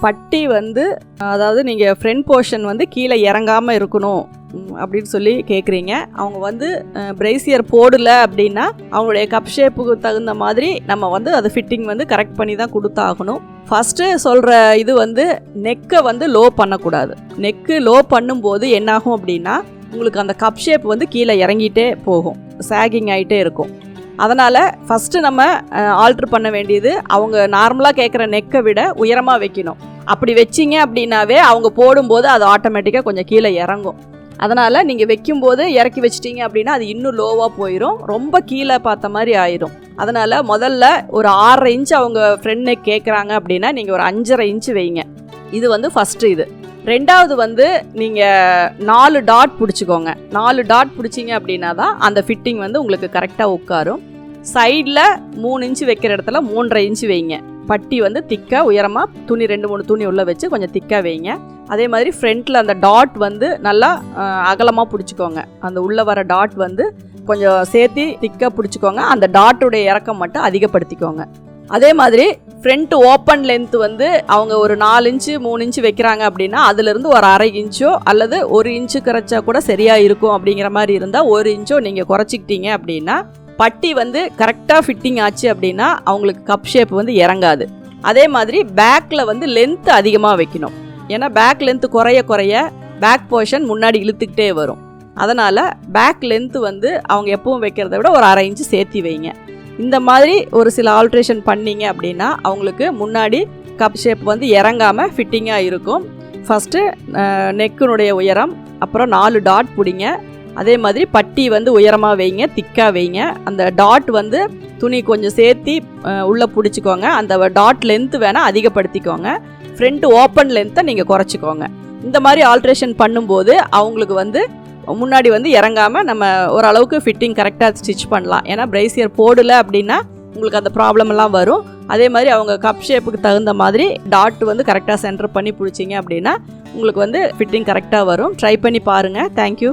பட்டி வந்து அதாவது நீங்கள் ஃப்ரண்ட் போர்ஷன் வந்து கீழே இறங்காமல் இருக்கணும் அப்படின்னு சொல்லி கேட்குறீங்க. அவங்க வந்து பிரேசியர் போடல அப்படின்னா அவங்களுடைய கப் ஷேப்புக்கு தகுந்த மாதிரி நம்ம வந்து அது ஃபிட்டிங் வந்து கரெக்ட் பண்ணி தான் கொடுத்தாகணும். ஃபஸ்ட்டு சொல்கிற இது வந்து நெக்கை வந்து லோ பண்ணக்கூடாது. நெக்கு லோ பண்ணும்போது என்னாகும் அப்படின்னா உங்களுக்கு அந்த கப் ஷேப் வந்து கீழே இறங்கிட்டே போகும், சாகிங் ஆகிட்டே இருக்கும். அதனால் ஃபஸ்ட்டு நம்ம ஆல்ட்ரு பண்ண வேண்டியது அவங்க நார்மலாக கேட்குற நெக்கை விட உயரமாக வைக்கணும். அப்படி வச்சிங்க அப்படின்னாவே அவங்க போடும்போது அது ஆட்டோமேட்டிக்காக கொஞ்சம் கீழே இறங்கும். அதனால் நீங்கள் வைக்கும்போது இறக்கி வச்சிட்டிங்க அப்படின்னா அது இன்னும் லோவாக போயிடும், ரொம்ப கீழே பார்த்த மாதிரி ஆயிடும். அதனால் முதல்ல ஒரு 6.5 இன்ச்சு அவங்க ஃப்ரண்ட் நெக் கேட்குறாங்க அப்படின்னா நீங்கள் ஒரு 5.5 இன்ச்சு வைங்க. இது வந்து ஃபஸ்ட்டு. இது ரெண்டாவது வந்து நீங்கள் 4 டாட் பிடிச்சிக்கோங்க. 4 டாட் பிடிச்சிங்க அப்படின்னா தான் அந்த ஃபிட்டிங் வந்து உங்களுக்கு கரெக்டாக உட்காரும். சைடில் 3 இன்ச்சு வைக்கிற இடத்துல 3.5 இன்ச்சு வைங்க. பட்டி வந்து திக்காக உயரமாக துணி 2-3 துணி உள்ளே வச்சு கொஞ்சம் திக்காக வைங்க. அதே மாதிரி ஃப்ரண்ட்டில் அந்த டாட் வந்து நல்லா அகலமாக பிடிச்சிக்கோங்க. அந்த உள்ளே வர டாட் வந்து கொஞ்சம் சேர்த்து திக்காக பிடிச்சிக்கோங்க. அந்த டாட்டுடைய இறக்கம் மட்டும் அதிகப்படுத்திக்கோங்க. அதே மாதிரி ஃப்ரண்ட் ஓப்பன் லென்த் வந்து அவங்க ஒரு 4 இன்ச்சு 3 இன்ச்சு வைக்கிறாங்க அப்படின்னா அதுலேருந்து ஒரு 1/2 இன்ச்சோ அல்லது 1 இன்ச்சு குறைச்சா கூட சரியாக இருக்கும். அப்படிங்கிற மாதிரி இருந்தால் 1 இன்ச்சோ நீங்கள் குறைச்சிக்கிட்டீங்க அப்படின்னா பட்டி வந்து கரெக்டாக ஃபிட்டிங் ஆச்சு அப்படின்னா அவங்களுக்கு கப் ஷேப் வந்து இறங்காது. அதே மாதிரி பேக்கில் வந்து லென்த்து அதிகமாக வைக்கணும். ஏன்னா பேக் லென்த்து குறைய குறைய பேக் போர்ஷன் முன்னாடி இழுத்துக்கிட்டே வரும். அதனால் பேக் லென்த்து வந்து அவங்க எப்பவும் வைக்கிறத விட ஒரு 1/2 இன்ச்சு சேர்த்தி வைங்க. இந்த மாதிரி ஒரு சில ஆல்ட்ரேஷன் பண்ணிங்க அப்படின்னா அவங்களுக்கு முன்னாடி கப் ஷேப் வந்து இறங்காமல் ஃபிட்டிங்காக இருக்கும். ஃபஸ்ட்டு நெக்கினுடைய உயரம், அப்புறம் 4 டாட் பிடிங்க. அதே மாதிரி பட்டி வந்து உயரமாக வைங்க, திக்காக வைங்க. அந்த டாட் வந்து துணி கொஞ்சம் சேர்த்தி உள்ளே பிடிச்சிக்கோங்க. அந்த டாட் லென்த்து வேணால் அதிகப்படுத்திக்கோங்க. ஃப்ரண்ட் ஓப்பன் லென்த்தை நீங்கள் குறைச்சிக்கோங்க. இந்த மாதிரி ஆல்ட்ரேஷன் பண்ணும்போது அவங்களுக்கு வந்து முன்னாடி வந்து இறங்காமல் நம்ம ஓரளவுக்கு ஃபிட்டிங் கரெக்டாக ஸ்டிச் பண்ணலாம். ஏன்னா பிரேசியர் போடலை அப்படின்னா உங்களுக்கு அந்த ப்ராப்ளம் எல்லாம் வரும். அதே மாதிரி அவங்க கப் ஷேப்புக்கு தகுந்த மாதிரி டாட் வந்து கரெக்டாக சென்டர் பண்ணி பிடிச்சிங்க அப்படின்னா உங்களுக்கு வந்து ஃபிட்டிங் கரெக்டாக வரும். ட்ரை பண்ணி பாருங்கள். தேங்க்யூ.